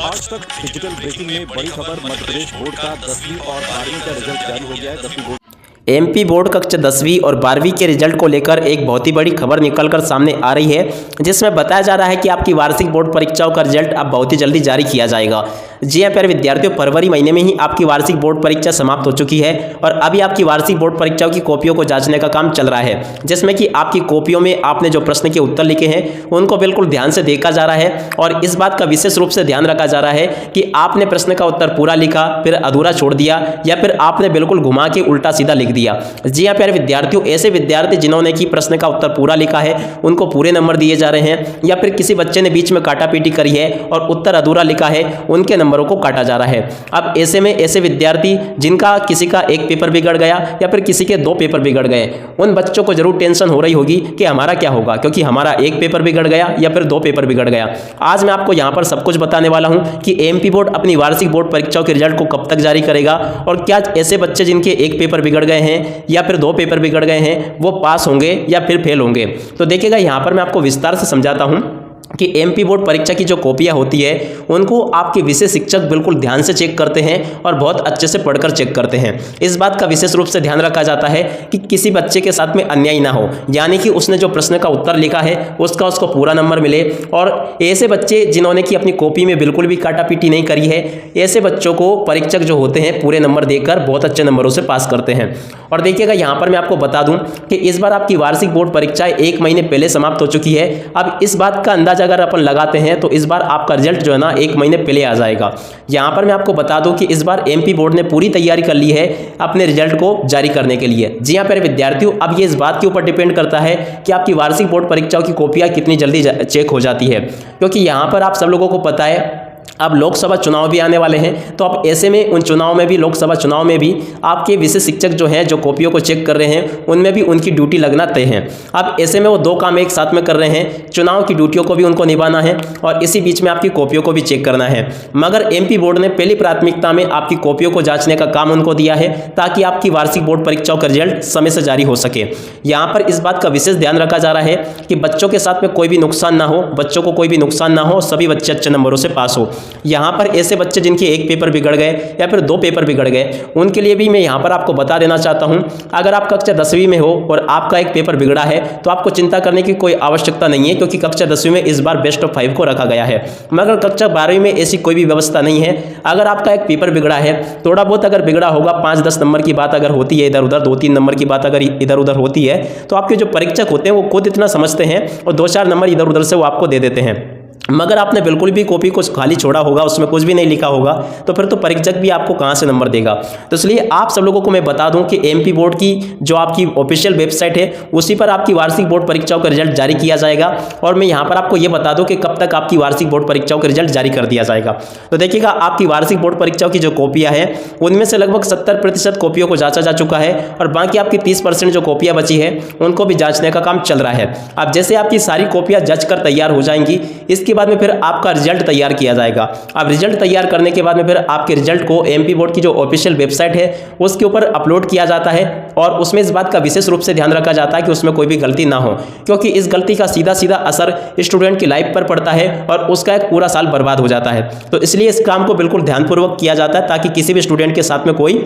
आज तक digital breaking में बड़ी खबर। मध्य प्रदेश बोर्ड का 10वीं और 12वीं का रिजल्ट जारी हो गया है। 10वीं बोर्ड एमपी बोर्ड कक्षा 10वीं और 12वीं के रिजल्ट को लेकर एक बहुत ही बड़ी खबर निकलकर सामने आ रही है, जिसमें बताया जा रहा है कि आपकी वार्षिक बोर्ड परीक्षाओं का रिजल्ट अब बहुत ही जल्दी जारी किया जाएगा। जी हाँ प्यारे विद्यार्थियों, फरवरी महीने में ही आपकी वार्षिक बोर्ड परीक्षा समाप्त हो चुकी है और अभी आपकी वार्षिक बोर्ड परीक्षाओं की कॉपियों को जांचने का काम चल रहा है, जिसमें कि आपकी कॉपियों में आपने जो प्रश्न के उत्तर लिखे हैं उनको बिल्कुल ध्यान से देखा जा रहा है और इस बात का विशेष रूप से ध्यान रखा जा रहा है कि आपने प्रश्न का उत्तर पूरा लिखा, फिर अधूरा छोड़ दिया या फिर आपने बिल्कुल घुमा के उल्टा सीधा लिख दिया। जी हाँ प्यारे विद्यार्थियों, ऐसे विद्यार्थी जिन्होंने की प्रश्न का उत्तर पूरा लिखा है उनको पूरे नंबर दिए जा रहे हैं, या फिर किसी बच्चे ने बीच में काटापीटी करी है और उत्तर अधूरा लिखा है उनके नंबरों को काटा जा रहा है। अब ऐसे में ऐसे विद्यार्थी जिनका किसी का एक पेपर बिगड़ गया या फिर किसी के 2 पेपर बिगड़ गए, उन बच्चों को जरूर टेंशन हो रही होगी कि हमारा क्या होगा, क्योंकि हमारा एक पेपर बिगड़ गया या फिर 2 पेपर बिगड़ गया। आज मैं आपको यहाँ पर सब कुछ बताने वाला हूँ कि एमपी बोर्ड अपनी वार्षिक बोर्ड परीक्षाओं के रिजल्ट को कब तक जारी करेगा और क्या ऐसे बच्चे जिनके एक पेपर बिगड़ गए हैं या फिर 2 पेपर बिगड़ गए हैं वो पास होंगे या फिर फेल होंगे। तो देखिएगा यहाँ पर मैं आपको विस्तार से समझाता हूँ कि एमपी बोर्ड परीक्षा की जो कॉपियां होती है उनको आपके विषय शिक्षक बिल्कुल ध्यान से चेक करते हैं और बहुत अच्छे से पढ़कर चेक करते हैं। इस बात का विशेष रूप से ध्यान रखा जाता है कि किसी बच्चे के साथ में अन्याय ना हो, यानी कि उसने जो प्रश्न का उत्तर लिखा है उसको पूरा नंबर मिले। और ऐसे बच्चे जिन्होंने कि अपनी कॉपी में बिल्कुल भी काटापीटी नहीं करी है, ऐसे बच्चों को परीक्षक जो होते हैं पूरे नंबर देकर बहुत अच्छे नंबरों से पास करते हैं। और देखिएगा यहाँ पर मैं आपको बता दूं कि इस बार आपकी वार्षिक बोर्ड परीक्षाएं 1 महीने पहले समाप्त हो चुकी है। अब इस बात का अंदाजा अगर अपन लगाते हैं तो इस बार आपका रिजल्ट जो है ना 1 महीने पहले आ जाएगा। यहाँ पर मैं आपको बता दूं कि इस बार एमपी बोर्ड ने पूरी तैयारी कर ली है अपने रिजल्ट को जारी करने के लिए। जी हाँ प्यारे विद्यार्थियों, अब ये इस बात के ऊपर डिपेंड करता है कि आपकी वार्षिक बोर्ड परीक्षाओं की कॉपियां कितनी जल्दी चेक हो जाती है, क्योंकि यहाँ पर आप सब लोगों को पता है अब लोकसभा चुनाव भी आने वाले हैं। तो अब ऐसे में उन चुनाव में भी, लोकसभा चुनाव में भी आपके विषय शिक्षक जो हैं जो कॉपियों को चेक कर रहे हैं उनमें भी उनकी ड्यूटी लगना तय है। अब ऐसे में वो 2 काम एक साथ में कर रहे हैं, चुनाव की ड्यूटियों को भी उनको निभाना है और इसी बीच में आपकी कॉपियों को भी चेक करना है। मगर एमपी बोर्ड ने पहली प्राथमिकता में आपकी कॉपियों को जांचने का काम उनको दिया है ताकि आपकी वार्षिक बोर्ड परीक्षाओं का रिजल्ट समय से जारी हो सके। यहाँ पर इस बात का विशेष ध्यान रखा जा रहा है कि बच्चों के साथ में कोई भी नुकसान ना हो, बच्चों को कोई भी नुकसान ना हो, सभी बच्चे अच्छे नंबरों से पास हो। यहाँ पर ऐसे बच्चे जिनके एक पेपर बिगड़ गए या फिर 2 पेपर बिगड़ गए उनके लिए भी मैं यहाँ पर आपको बता देना चाहता हूँ, अगर आप कक्षा 10वीं में हो और आपका एक पेपर बिगड़ा है तो आपको चिंता करने की कोई आवश्यकता नहीं है, क्योंकि कक्षा 10वीं में इस बार बेस्ट ऑफ 5 को रखा गया है। मगर कक्षा 12वीं में ऐसी कोई भी व्यवस्था नहीं है। अगर आपका एक पेपर बिगड़ा है, थोड़ा बहुत अगर बिगड़ा होगा, 5-10 नंबर की बात अगर होती है इधर उधर, 2-3 नंबर की बात अगर इधर उधर होती है, तो आपके जो परीक्षक होते हैं वो खुद इतना समझते हैं और 2-4 नंबर इधर उधर से वो आपको दे देते हैं। मगर आपने बिल्कुल भी कॉपी को खाली छोड़ा होगा, उसमें कुछ भी नहीं लिखा होगा, तो फिर तो परीक्षक भी आपको कहां से नंबर देगा। तो इसलिए आप सब लोगों को मैं बता दूं कि एमपी बोर्ड की जो आपकी ऑफिशियल वेबसाइट है उसी पर आपकी वार्षिक बोर्ड परीक्षाओं का रिजल्ट जारी किया जाएगा। और मैं यहां पर आपको यह बता दूं कि कब तक आपकी वार्षिक बोर्ड परीक्षाओं का रिजल्ट जारी कर दिया जाएगा। तो देखिएगा, आपकी वार्षिक बोर्ड परीक्षाओं की जो कॉपियां हैं उनमें से लगभग 70% कॉपियों को जांचा जा चुका है और बाकी आपकी 30% जो कॉपियां बची है उनको भी जांचने का काम चल रहा है। अब जैसे आपकी सारी कॉपियां जच कर तैयार हो जाएंगी, इसके बाद में फिर आपका रिजल्ट तैयार किया जाएगा। अब रिजल्ट तैयार करने के बाद में फिर आपके रिजल्ट को एमपी बोर्ड की जो ऑफिशियल वेबसाइट है उसके ऊपर अपलोड किया जाता है और उसमें इस बात का विशेष रूप से ध्यान रखा जाता है कि उसमें कोई भी गलती ना हो, क्योंकि इस गलती का सीधा सीधा असर स्टूडेंट की लाइफ पर पड़ता है और उसका एक पूरा साल बर्बाद हो जाता है। तो इसलिए इस काम को बिल्कुल ध्यानपूर्वक किया जाता है ताकि किसी भी स्टूडेंट के साथ में कोई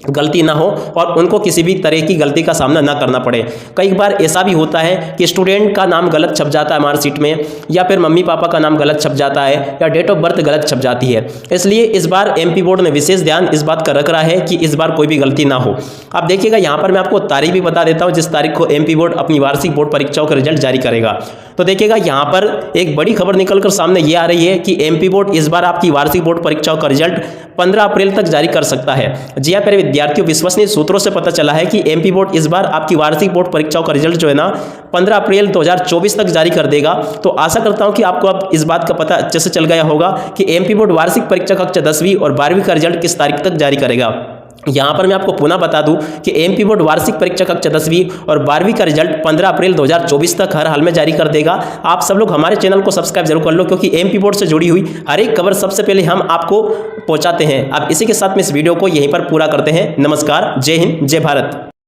गलती ना हो और उनको किसी भी तरह की गलती का सामना ना करना पड़े। कई बार ऐसा भी होता है कि स्टूडेंट का नाम गलत छप जाता है मार्कशीट में, या फिर मम्मी पापा का नाम गलत छप जाता है, या डेट ऑफ बर्थ गलत छप जाती है। इसलिए इस बार एमपी बोर्ड ने विशेष ध्यान इस बात का रख रहा है कि इस बार कोई भी गलती ना हो। अब देखिएगा, यहाँ पर मैं आपको तारीख भी बता देता हूँ जिस तारीख को एमपी बोर्ड अपनी वार्षिक बोर्ड परीक्षाओं का रिजल्ट जारी करेगा। तो देखिएगा, यहाँ पर एक बड़ी खबर निकलकर सामने ये आ रही है कि एमपी बोर्ड इस बार आपकी वार्षिक बोर्ड परीक्षाओं का रिजल्ट 15 अप्रैल तक जारी कर सकता है। जी हाँ प्यारे विद्यार्थियों, विश्वसनीय सूत्रों से पता चला है कि एमपी बोर्ड इस बार आपकी वार्षिक बोर्ड परीक्षाओं का रिजल्ट जो है ना 15 अप्रैल 2024 तक जारी कर देगा। तो आशा करता हूं कि आपको अब इस बात का पता अच्छे से चल गया होगा कि एमपी बोर्ड वार्षिक परीक्षा कक्षा 10वीं और 12वीं का रिजल्ट किस तारीख तक जारी करेगा। यहाँ पर मैं आपको पुनः बता दूं कि एमपी बोर्ड वार्षिक परीक्षा कक्षा 10वीं और 12वीं का रिजल्ट 15 अप्रैल 2024 तक हर हाल में जारी कर देगा। आप सब लोग हमारे चैनल को सब्सक्राइब जरूर कर लो, क्योंकि एमपी बोर्ड से जुड़ी हुई हर एक खबर सबसे पहले हम आपको पहुंचाते हैं। अब इसी के साथ में इस वीडियो को यहीं पर पूरा करते हैं। नमस्कार, जय हिंद, जय भारत।